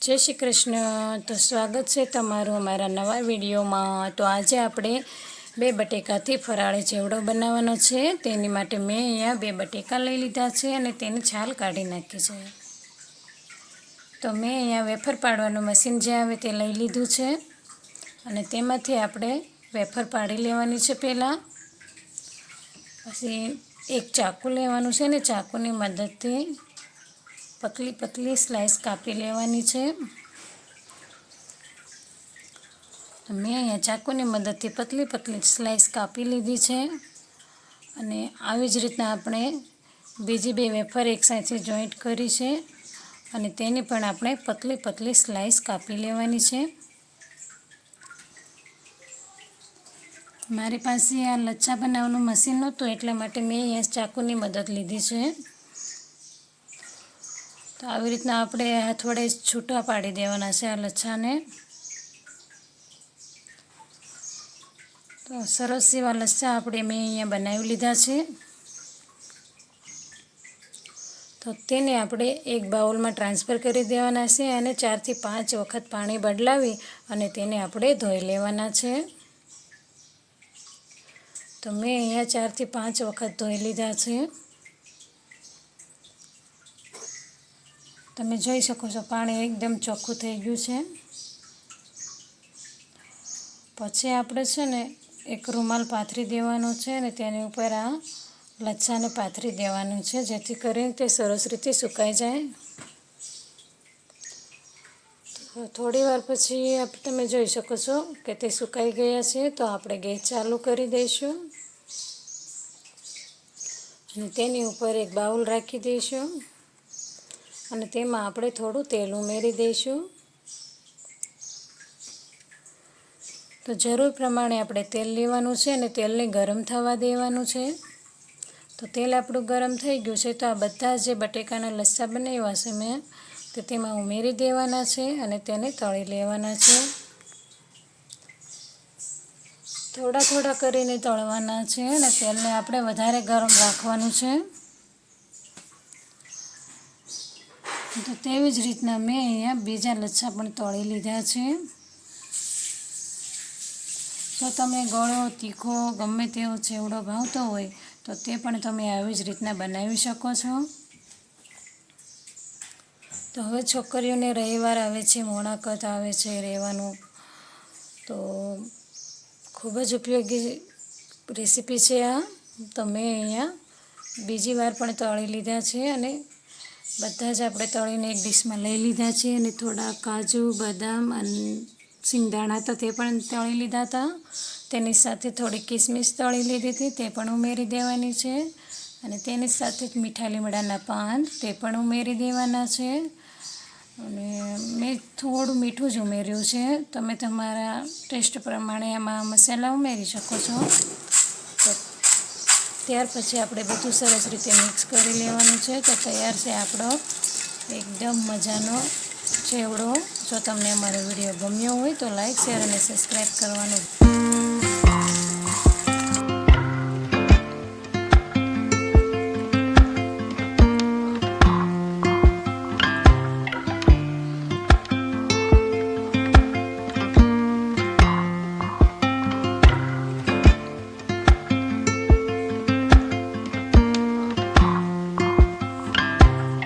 जय श्री कृष्ण। तो स्वागत है तमारू अमारा नवा विडियो में। तो आज आपणे बे बटेकाथी फराળી ચેવડો बनावવાનો છે। તેની માટે મેં અહીંયા બે બટેકા લઈ લીધા છે અને તેની છાલ કાઢી નાખી છે। તો મેં અહીંયા વેફર પાડવાનું મશીન જે આવે તે લઈ લીધું છે અને તેમાંથી આપણે વેફર પાડી લેવાની છે। પહેલાં પછી એક ચાકુ લેવાનું છે ને ચાકુની મદદથી पतली पतली स्लाइस कापी लेवानी छे। तो मैं अहींया चाकूनी मददथी पतली पतली स्लाइस कापी लीधी छे अने आवी ज रीतना आपणे बीजी बे वेफर एक साथे जॉइंट करी छे अने तेनी पण आपणे पतली पतली स्लाइस कापी लेवानी छे। मारी पासे आ लच्छा बनाववानुं मशीन नहोतुं एटला माटे मैं अहींया चाकूनी मदद लीधी छे। तो આવી રીતના આપણે હાથવડે છૂટા પાડી દેવાના છે આ લચ્છાને। તો સરસ એવા લચ્છા આપણે મેં અહીંયા બનાવી લીધા છે। તો તેને આપણે એક બાઉલમાં ટ્રાન્સફર કરી દેવાના છે અને 4 થી 5 વખત પાણી બદલાવી અને તેને આપણે ધોઈ લેવાના છે। તો મેં અહીંયા 4 થી 5 વખત ધોઈ લીધા છે। તમે જોઈ શકો છો પાણી એકદમ ચોખ્ખું થઈ ગયું છે। પછી આપણે છે ને એક રૂમાલ પાથરી દેવાનો છે અને તેની ઉપર આ લચ્છાને પાથરી દેવાનું છે જેથી કરીને તે સરસ રીતે સુકાઈ જાય। થોડી વાર પછી તમે જોઈ શકો છો કે તે સુકાઈ ગયા છે। તો આપણે ગેસ ચાલુ કરી દઈશું અને તેની ઉપર એક બાઉલ રાખી દઈશું અને તેમાં આપણે થોડું તેલ ઉમેરી દઈશું। તો જરૂર પ્રમાણે આપણે તેલ લેવાનું છે અને તેલને ગરમ થવા દેવાનું છે। તો તેલ આપણું ગરમ થઈ ગયું છે। તો આ બધા જે બટેકાના લચ્છા બનાવ્યા છે મેં તો તેમાં ઉમેરી દેવાના છે અને તેને તળી લેવાના છે। થોડા થોડા કરીને તળવાના છે અને તેલને આપણે વધારે ગરમ રાખવાનું છે। તો તેવી જ રીતના મેં અહીંયા બીજા લચ્છા પણ તળી લીધા છે। જો તમે ગળો તીખો ગમે તેવો ચેવડો ભાવતો હોય તો તે પણ તમે આવી જ રીતના બનાવી શકો છો। તો હવે છોકરીઓને રવિવાર આવે છે, મોણાકત આવે છે રહેવાનું, તો ખૂબ જ ઉપયોગી રેસીપી છે આ। તો મેં અહીંયા બીજી વાર પણ તળી લીધા છે અને બધા જ આપણે તળીને એક ડીશમાં લઈ લીધા છે અને થોડા કાજુ બદામ અને સિંગદાણા તો તે પણ તળી લીધા હતા। તેની સાથે થોડી કિસમિસ તળી લીધી હતી તે પણ ઉમેરી દેવાની છે અને તેની સાથે જ મીઠા લીમડાના પાન તે પણ ઉમેરી દેવાના છે અને મેં થોડું મીઠું જ ઉમેર્યું છે। તમે તમારા ટેસ્ટ પ્રમાણે આમાં મસાલા ઉમેરી શકો છો। તો ત્યાર પછી આપણે બધું સરસ રીતે મિક્સ કરી લેવાનું છે। તો તૈયાર છે આપણો એકદમ મજાનો ચેવડો। જો તમને અમારો વિડીયો ગમ્યો હોય તો લાઈક શેર અને સબસ્ક્રાઈબ કરવાનું